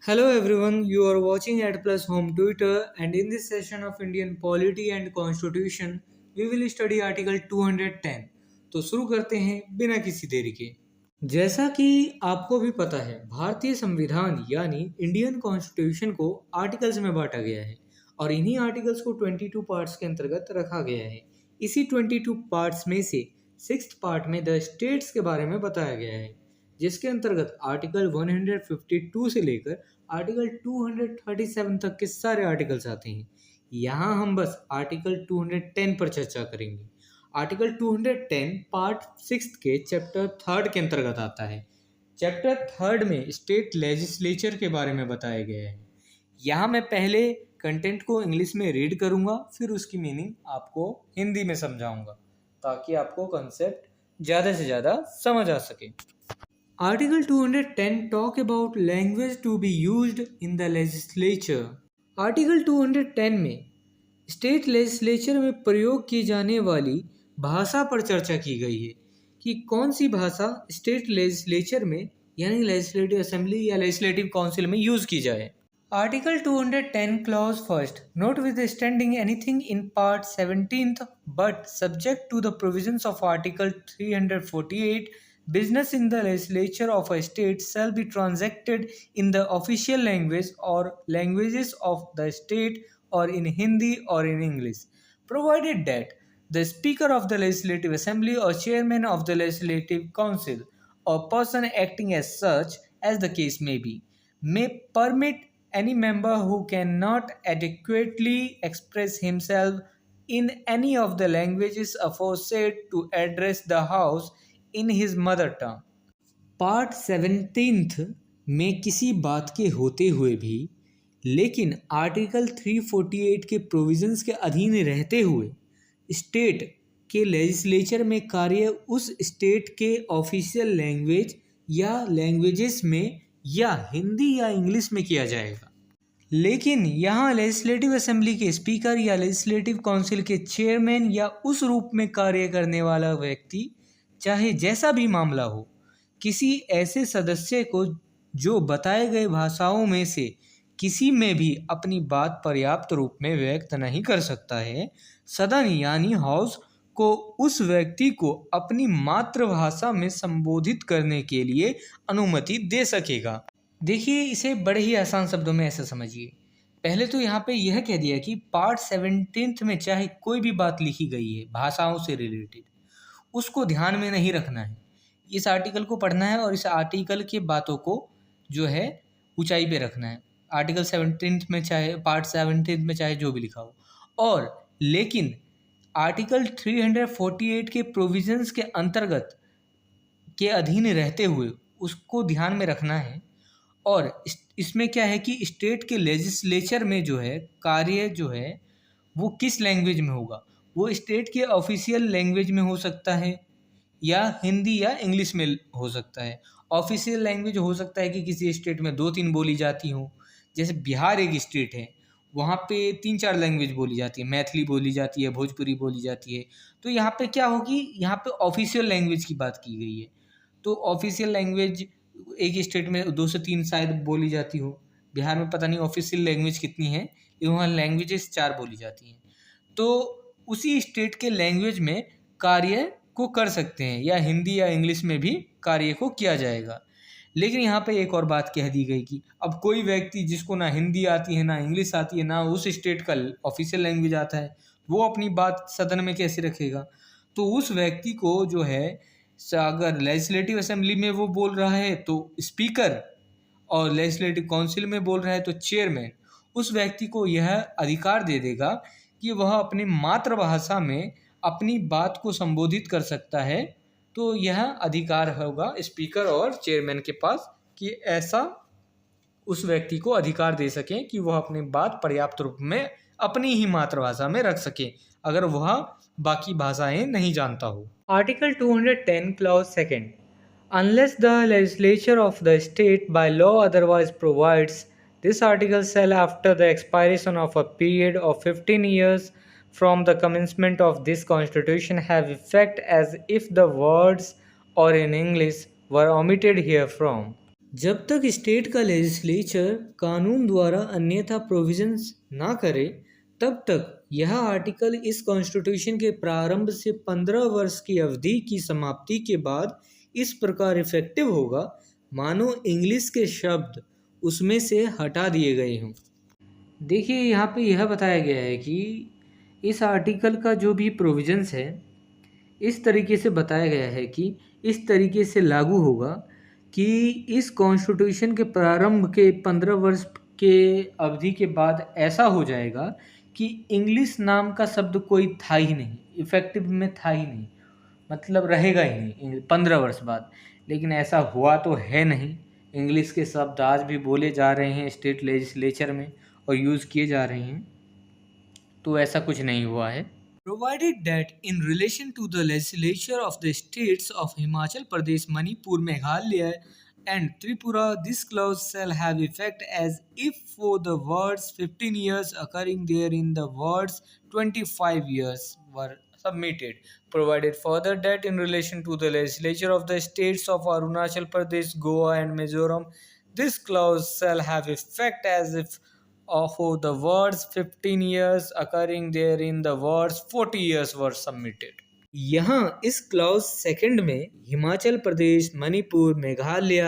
Hello everyone, you are watching at Plus Home Twitter, and in this session of Indian Polity and Constitution, we will study Article 210. तो शुरू करते हैं बिना किसी देरी के। जैसा कि आपको भी पता है, भारतीय संविधान यानी इंडियन कॉन्स्टिट्यूशन को आर्टिकल्स में बांटा गया है और इन्हीं आर्टिकल्स को 22 पार्ट्स के अंतर्गत रखा गया है। इसी 22 पार्ट्स में से 6th पार्ट में द स्टेट्स के बारे में बताया गया है, जिसके अंतर्गत आर्टिकल 152 से लेकर आर्टिकल 237 तक के सारे आर्टिकल्स आते हैं। यहाँ हम बस आर्टिकल 210 पर चर्चा करेंगे। आर्टिकल 210 पार्ट 6 के चैप्टर 3 के अंतर्गत आता है। चैप्टर 3 में स्टेट लेजिस्लेचर के बारे में बताया गया है। यहाँ मैं पहले कंटेंट को इंग्लिश में रीड करूँगा, फिर उसकी मीनिंग आपको हिंदी में समझाऊंगा ताकि आपको कंसेप्ट ज़्यादा से ज़्यादा समझ आ सके। Article 210 talk about language to be used in the legislature. Article 210 में स्टेट लेजिस्लेचर में प्रयोग की जाने वाली भाषा पर चर्चा की गई है कि कौन सी भाषा स्टेट लेजिस्लेचर में यानी लेजिस्लेटिव असेंबली या लेजिस्लेटिव काउंसिल में यूज की जाए। Article 210 clause first notwithstanding anything in part 17th but subject to the provisions of article 348 business in the legislature of a state shall be transacted in the official language or languages of the state or in Hindi or in English, provided that the Speaker of the Legislative Assembly or Chairman of the Legislative Council or person acting as such, as the case may be, may permit any member who cannot adequately express himself in any of the languages aforesaid to address the House in his mother tongue. Part 17th में किसी बात के होते हुए भी लेकिन article 348 के provisions के अधीन रहते हुए स्टेट के लेजिस्लेचर में कार्य उस स्टेट के ऑफिशियल लैंग्वेज या लैंग्वेजेस में या हिंदी या इंग्लिश में किया जाएगा। लेकिन यहाँ लेजिस्लेटिव असेंबली के स्पीकर या लेजिस्लेटिव काउंसिल के चेयरमैन या उस रूप में कार्य करने वाला व्यक्ति, चाहे जैसा भी मामला हो, किसी ऐसे सदस्य को जो बताए गए भाषाओं में से किसी में भी अपनी बात पर्याप्त रूप में व्यक्त नहीं कर सकता है, सदन यानी हाउस को उस व्यक्ति को अपनी मातृभाषा में संबोधित करने के लिए अनुमति दे सकेगा। देखिए, इसे बड़े ही आसान शब्दों में ऐसे समझिए। पहले तो यहाँ पे यह कह दिया कि पार्ट 17th में चाहे कोई भी बात लिखी गई है भाषाओं से रिलेटेड, उसको ध्यान में नहीं रखना है। इस आर्टिकल को पढ़ना है और इस आर्टिकल के बातों को जो है ऊंचाई पे रखना है। आर्टिकल 17th में चाहे पार्ट 17th में चाहे जो भी लिखा हो, और लेकिन आर्टिकल 348 के प्रोविजंस के अंतर्गत के अधीन रहते हुए उसको ध्यान में रखना है। और इसमें क्या है कि स्टेट के लेजिस्लेचर में जो है कार्य जो है वो किस लैंग्वेज में होगा, वो स्टेट के ऑफिशियल लैंग्वेज में हो सकता है या हिंदी या इंग्लिश में हो सकता है। ऑफिशियल लैंग्वेज हो सकता है कि किसी स्टेट में 2-3 बोली जाती हो, जैसे बिहार एक स्टेट है, वहाँ पे 3-4 लैंग्वेज बोली जाती है, मैथिली बोली जाती है, भोजपुरी बोली जाती है। तो यहाँ पे क्या होगी, यहाँ पे ऑफिशियल लैंग्वेज की बात की गई है। तो ऑफिशियल लैंग्वेज एक स्टेट में 2 से 3 शायद बोली जाती हो। बिहार में पता नहीं ऑफिशियल लैंग्वेज कितनी है, वहाँ लैंग्वेजेस 4 बोली जाती हैं। तो उसी स्टेट के लैंग्वेज में कार्य को कर सकते हैं या हिंदी या इंग्लिश में भी कार्य को किया जाएगा। लेकिन यहाँ पे एक और बात कह दी गई कि अब कोई व्यक्ति जिसको ना हिंदी आती है, ना इंग्लिश आती है, ना उस स्टेट का ऑफिशियल लैंग्वेज आता है, वो अपनी बात सदन में कैसे रखेगा। तो उस व्यक्ति को जो है, अगर लेजिस्लेटिव असेंबली में वो बोल रहा है तो स्पीकर, और लेजिस्लेटिव काउंसिल में बोल रहा है तो चेयरमैन, उस व्यक्ति को यह अधिकार दे देगा कि वह अपनी मातृभाषा में अपनी बात को संबोधित कर सकता है। तो यह अधिकार होगा स्पीकर और चेयरमैन के पास कि ऐसा उस व्यक्ति को अधिकार दे सकें कि वह अपनी बात पर्याप्त रूप में अपनी ही मातृभाषा में रख सके, अगर वह बाकी भाषाएं नहीं जानता हो। Article 210 clause second, unless the legislature of the state by law otherwise provides, this article shall after the expiration of a period of 15 years from the commencement of this constitution have effect as if the words or in English were omitted herefrom. जब तक state का legislature कानून द्वारा अन्यथा provisions ना करे, तब तक यह आर्टिकल इस कॉन्स्टिट्यूशन के प्रारंभ से 15 वर्ष की अवधि की समाप्ति के बाद इस प्रकार इफेक्टिव होगा मानो इंग्लिश के शब्द उसमें से हटा दिए गए हों। देखिए यहाँ पे यह बताया गया है कि इस आर्टिकल का जो भी प्रोविजंस है इस तरीके से बताया गया है कि इस तरीके से लागू होगा कि इस कॉन्स्टिट्यूशन के प्रारंभ के 15 वर्ष के अवधि के बाद ऐसा हो जाएगा कि इंग्लिश नाम का शब्द कोई था ही नहीं, इफेक्टिव में था ही नहीं, मतलब रहेगा ही नहीं 15 वर्ष बाद। लेकिन ऐसा हुआ तो है नहीं। इंग्लिश के शब्द आज भी बोले जा रहे हैं स्टेट लेजिस्लेचर में और यूज़ किए जा रहे हैं, तो ऐसा कुछ नहीं हुआ है। Provided that in relation to the legislature of the states of Himachal Pradesh, Manipur, Meghalaya and Tripura, this clause shall have effect as if for the words 15 years occurring therein the words 25 years were submitted. Provided further that in relation to the legislature of the states of Arunachal Pradesh, Goa and Mizoram, this clause shall have effect as if of the words 15 years occurring therein the words 40 years were submitted. यहाँ इस clause second में हिमाचल प्रदेश, मणिपुर, मेघालय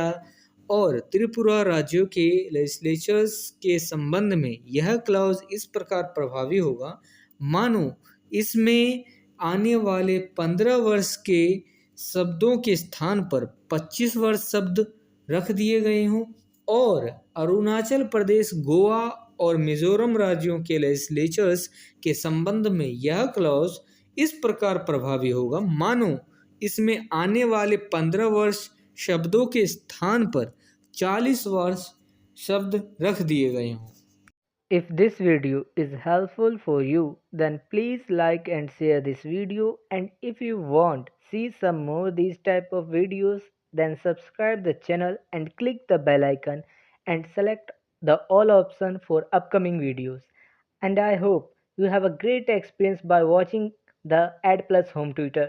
और त्रिपुरा राज्यों के legislatures के संबंध में यह क्लॉज इस प्रकार प्रभावी होगा मानो इसमें आने वाले 15 वर्ष के शब्दों के स्थान पर 25 वर्ष शब्द रख दिए गए हों और अरुणाचल प्रदेश, गोवा और मिजोरम राज्यों के लेजिस्लेचर्स के संबंध में यह क्लॉज इस प्रकार प्रभावी होगा मानो इसमें आने वाले 15 वर्ष शब्दों के स्थान पर 40 वर्ष शब्द रख दिए गए हों। If this video is helpful for you, then please like and share this video, and if you want see some more these type of videos, then subscribe the channel and click the bell icon and select the all option for upcoming videos. And I hope you have a great experience by watching the Ad Plus Home Tutor.